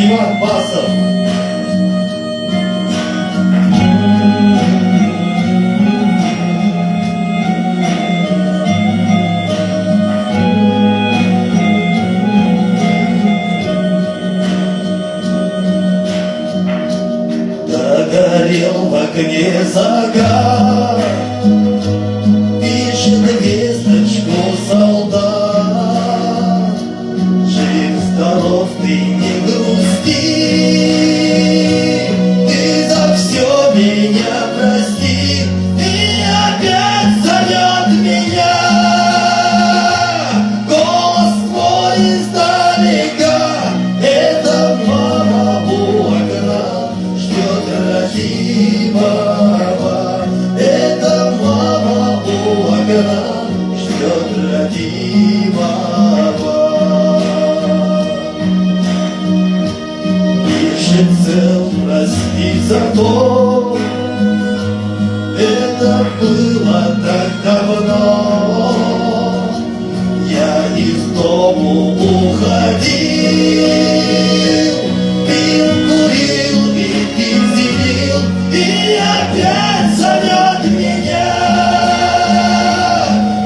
Иван Басов. Догорел в огне загар, пишет весточку солдат. Жив-здоров, ты не грусти, ты за все меня прости. И опять зовет меня голос твой издалека. Это мама у окна ждет родимого. Это мама у окна ждет родимого. Пишет цел, прости за то, это было так давно. Я из дому уходил, пил, курил и пиздил, и опять зовет меня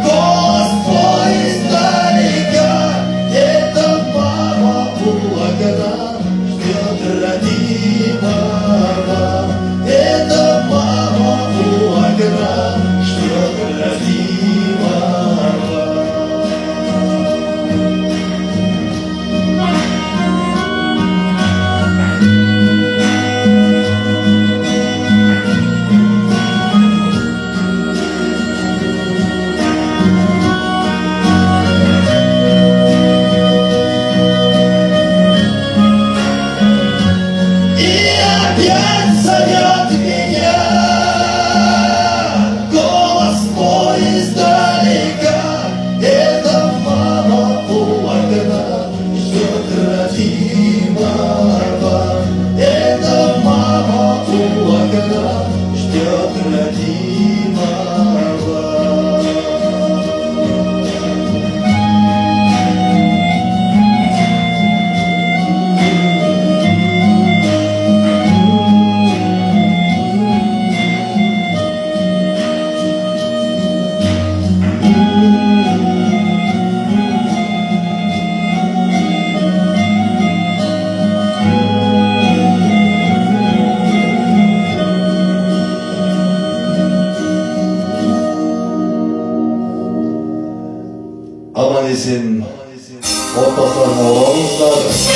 голос твой издалека. Это мама у окна ждет родимого. Это мама у окна ждет родимого. Опять зовет меня голос твой издалека. Это мама у окна ждет родимого. Это мама у окна ждет родимого. Аман есен отбасыларына оралыңыздар.